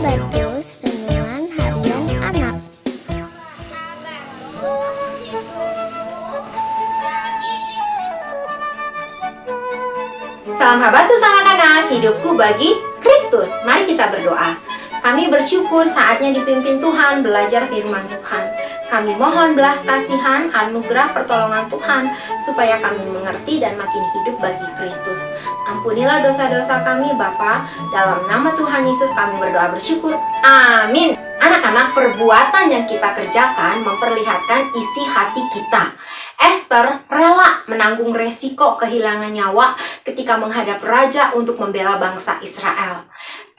Sahabatkus, renungan harian anak. Salam Habatus anak-anak, hidupku bagi Kristus. Mari kita berdoa. Kami bersyukur saatnya dipimpin Tuhan belajar firman Tuhan. Kami mohon belas kasihan, anugerah pertolongan Tuhan, supaya kami mengerti dan makin hidup bagi Kristus. Ampunilah dosa-dosa kami Bapa, dalam nama Tuhan Yesus kami berdoa bersyukur. Amin. Anak-anak, perbuatan yang kita kerjakan memperlihatkan isi hati kita. Esther rela menanggung resiko kehilangan nyawa ketika menghadap raja untuk membela bangsa Israel.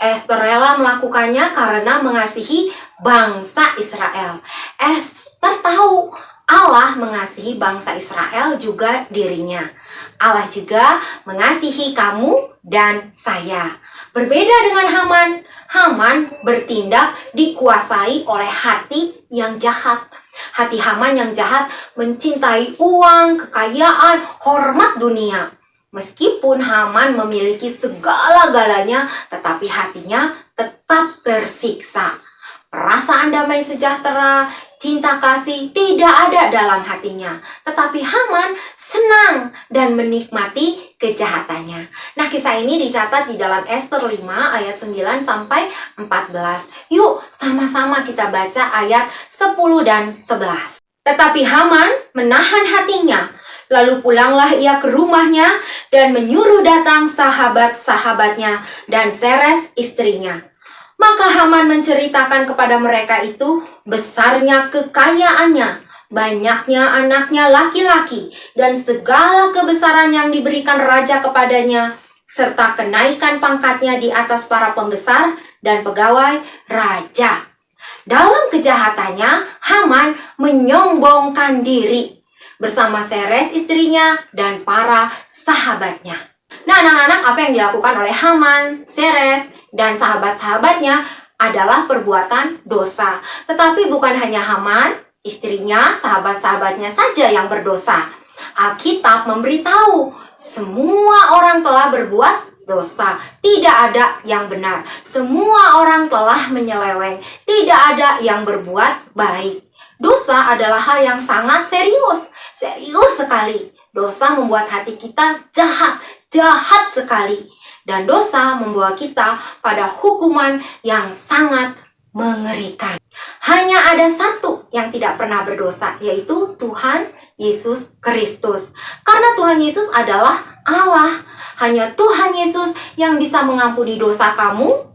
Esther rela melakukannya karena mengasihi bangsa Israel. Esther tahu Allah mengasihi bangsa Israel juga dirinya. Allah juga mengasihi kamu dan saya. Berbeda dengan Haman. Haman bertindak dikuasai oleh hati yang jahat. Hati Haman yang jahat mencintai uang, kekayaan, hormat dunia. Meskipun Haman memiliki segala-galanya, tetapi hatinya tetap tersiksa. Perasaan damai sejahtera, cinta kasih tidak ada dalam hatinya. Tetapi Haman senang dan menikmati kejahatannya. Nah, kisah ini dicatat di dalam Esther 5 ayat 9 sampai 14. Yuk, sama-sama kita baca ayat 10 dan 11. Tetapi Haman menahan hatinya. Lalu pulanglah ia ke rumahnya dan menyuruh datang sahabat-sahabatnya dan Zeres istrinya. Maka Haman menceritakan kepada mereka itu besarnya kekayaannya, banyaknya anaknya laki-laki, dan segala kebesaran yang diberikan raja kepadanya, serta kenaikan pangkatnya di atas para pembesar dan pegawai raja. Dalam kejahatannya, Haman menyombongkan diri bersama Zeres istrinya dan para sahabatnya. Nah, anak-anak, apa yang dilakukan oleh Haman, Zeres, dan sahabat-sahabatnya adalah perbuatan dosa. Tetapi bukan hanya Haman, istrinya, sahabat-sahabatnya saja yang berdosa. Alkitab memberitahu semua orang telah berbuat dosa. Tidak ada yang benar. Semua orang telah menyeleweng. Tidak ada yang berbuat baik. Dosa adalah hal yang sangat serius. Serius sekali. Dosa membuat hati kita jahat sekali. Dan dosa membawa kita pada hukuman yang sangat mengerikan. Hanya ada satu yang tidak pernah berdosa, yaitu Tuhan Yesus Kristus. Karena Tuhan Yesus adalah Allah. Hanya Tuhan Yesus yang bisa mengampuni dosa kamu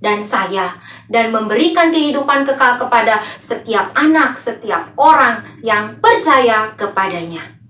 dan saya, dan memberikan kehidupan kekal kepada setiap anak, setiap orang yang percaya kepadanya.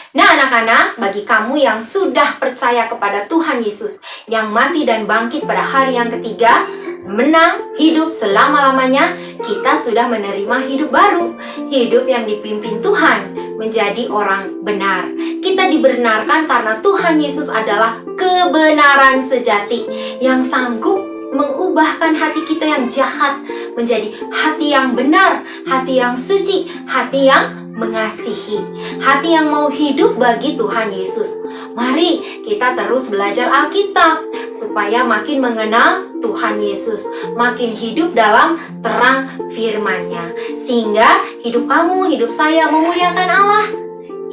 Nah, anak-anak, bagi kamu yang sudah percaya kepada Tuhan Yesus, yang mati dan bangkit pada hari yang ketiga, menang hidup selama-lamanya, kita sudah menerima hidup baru, hidup yang dipimpin Tuhan menjadi orang benar. Kita dibenarkan karena Tuhan Yesus adalah kebenaran sejati yang sanggup mengubahkan hati kita yang jahat menjadi hati yang benar, hati yang suci, hati yang mengasihi, hati yang mau hidup bagi Tuhan Yesus. Mari kita terus belajar Alkitab supaya makin mengenal Tuhan Yesus, makin hidup dalam terang firman-Nya, sehingga hidup kamu, hidup saya memuliakan Allah.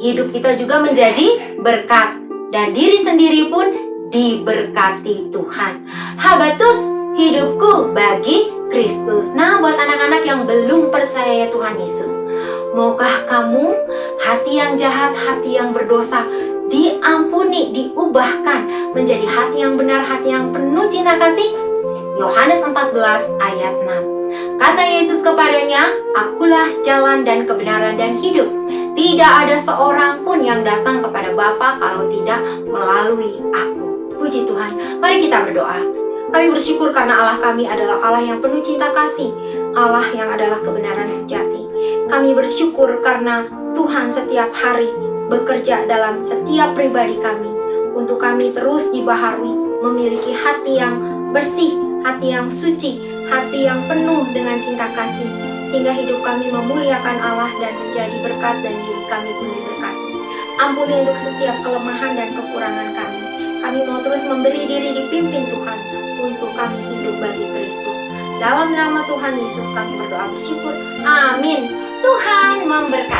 Hidup kita juga menjadi berkat, dan diri sendiri pun diberkati Tuhan. Habatus, hidupku bagi Kristus. Nah, buat anak-anak yang belum percaya Tuhan Yesus, maukah kamu hati yang jahat, hati yang berdosa diampuni, diubahkan menjadi hati yang benar, hati yang penuh cinta kasih? Yohanes 14 ayat 6. Kata Yesus kepadanya, "Akulah jalan dan kebenaran dan hidup. Tidak ada seorang pun yang datang kepada Bapa kalau tidak melalui Aku." Puji Tuhan. Mari kita berdoa. Kami bersyukur karena Allah kami adalah Allah yang penuh cinta kasih, Allah yang adalah kebenaran sejati. Kami bersyukur karena Tuhan setiap hari bekerja dalam setiap pribadi kami, untuk kami terus dibaharui memiliki hati yang bersih, hati yang suci, hati yang penuh dengan cinta kasih, sehingga hidup kami memuliakan Allah dan menjadi berkat, dan diri kami pun diberkati. Ampuni untuk setiap kelemahan dan kekurangan kami. Kami mau terus memberi diri dipimpin Tuhan, untuk kami hidup bagi Kristus. Dalam nama Tuhan Yesus kami berdoa bersyukur. Amin. Tuhan memberkati.